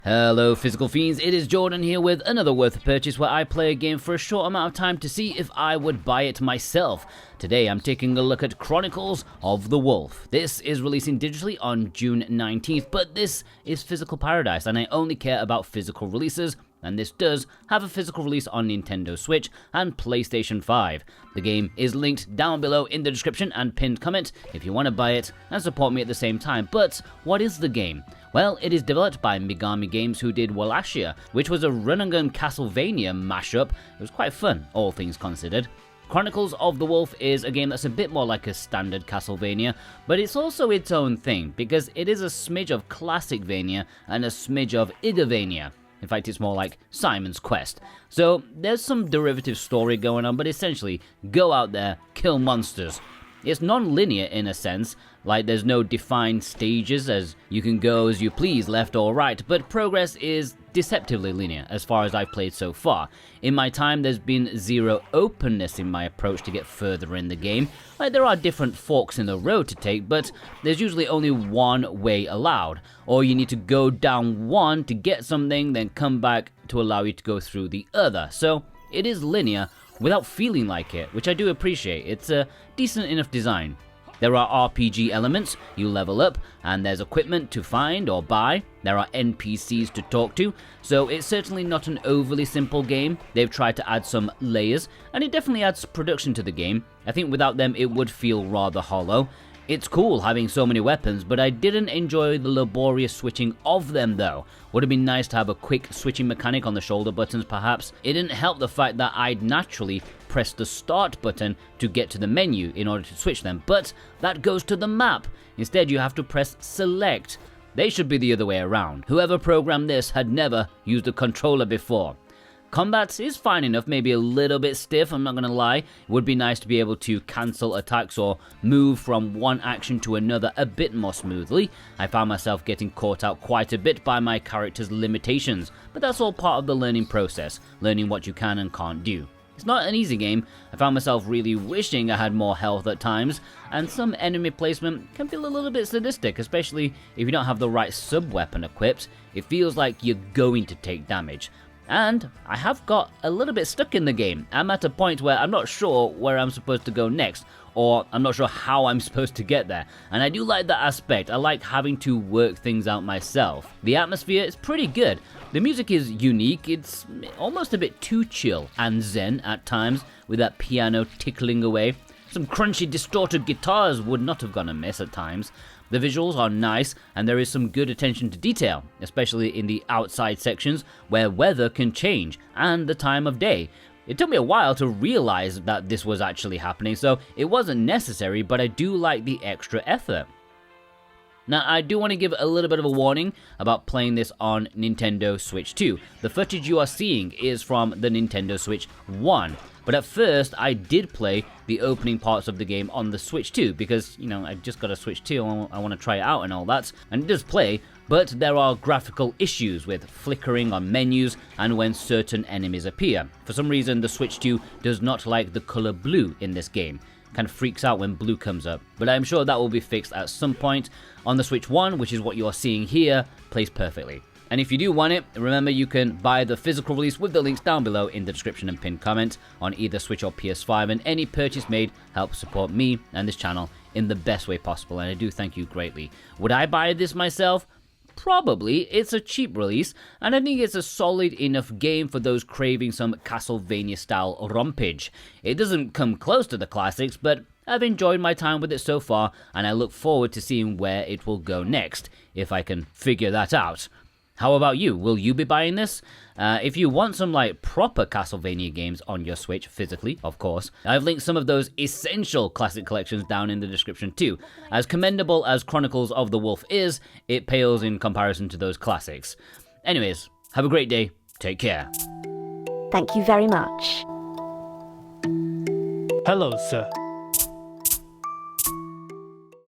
Hello Physical Fiends, it is Jordan here with another worth purchase where I play a game for a short amount of time to see if I would buy it myself. Today I'm taking a look at Chronicles of the Wolf. This is releasing digitally on June 19th, but this is Physical Paradise and I only care about physical releases, and this does have a physical release on Nintendo Switch and PlayStation 5. The game is linked down below in the description and pinned comment if you want to buy it and support me at the same time. But what is the game? Well, it is developed by Megami Games, who did Wallachia, which was a run-and-gun Castlevania mashup. It was quite fun, all things considered. Chronicles of the Wolf is a game that's a bit more like a standard Castlevania, but it's also its own thing, because it is a smidge of Classicvania and a smidge of Igavania. In fact, it's more like Simon's Quest. So there's some derivative story going on, but essentially, go out there, kill monsters. It's non-linear in a sense, like there's no defined stages as you can go as you please left or right, but progress is deceptively linear as far as I've played so far. In my time there's been zero openness in my approach to get further in the game. Like there are different forks in the road to take, but there's usually only one way allowed, or you need to go down one to get something, then come back to allow you to go through the other. So it is linear without feeling like it, which I do appreciate. It's a decent enough design. There are RPG elements, you level up, and there's equipment to find or buy. There are NPCs to talk to, so it's certainly not an overly simple game. They've tried to add some layers, and it definitely adds production to the game. I think without them it would feel rather hollow. It's cool having so many weapons, but I didn't enjoy the laborious switching of them though. Would have been nice to have a quick switching mechanic on the shoulder buttons perhaps. It didn't help the fact that I'd naturally press the start button to get to the menu in order to switch them, but that goes to the map. Instead you have to press select. They should be the other way around. Whoever programmed this had never used a controller before. Combat is fine enough, maybe a little bit stiff, I'm not gonna lie. It would be nice to be able to cancel attacks or move from one action to another a bit more smoothly. I found myself getting caught out quite a bit by my character's limitations, but that's all part of the learning process, learning what you can and can't do. It's not an easy game. I found myself really wishing I had more health at times, and some enemy placement can feel a little bit sadistic, especially if you don't have the right sub-weapon equipped. It feels like you're going to take damage. And I have got a little bit stuck in the game. I'm at a point where I'm not sure where I'm supposed to go next, or I'm not sure how I'm supposed to get there. And I do like that aspect. I like having to work things out myself. The atmosphere is pretty good. The music is unique. It's almost a bit too chill and zen at times, with that piano tickling away. Some crunchy distorted guitars would not have gone amiss at times. The visuals are nice, and there is some good attention to detail, especially in the outside sections where weather can change, and the time of day. It took me a while to realize that this was actually happening, so it wasn't necessary, but I do like the extra effort. Now, I do want to give a little bit of a warning about playing this on Nintendo Switch 2. The footage you are seeing is from the Nintendo Switch 1. But at first, I did play the opening parts of the game on the Switch 2 because, you know, I just got a Switch 2, I want to try it out and all that. And it does play, but there are graphical issues with flickering on menus and when certain enemies appear. For some reason, the Switch 2 does not like the color blue in this game. Kind of freaks out when blue comes up, but I'm sure that will be fixed at some point. On the Switch 1, which is what you're seeing here, plays perfectly. And if you do want it, remember you can buy the physical release with the links down below in the description and pinned comment on either Switch or PS5, and any purchase made helps support me and this channel in the best way possible, and I do thank you greatly. Would I buy this myself? Probably. It's a cheap release, and I think it's a solid enough game for those craving some Castlevania-style rompage. It doesn't come close to the classics, but I've enjoyed my time with it so far, and I look forward to seeing where it will go next, if I can figure that out. How about you? Will you be buying this? If you want some like proper Castlevania games on your Switch, physically, of course, I've linked some of those essential classic collections down in the description too. As commendable as Chronicles of the Wolf is, it pales in comparison to those classics. Anyways, have a great day. Take care. Thank you very much. Hello, sir.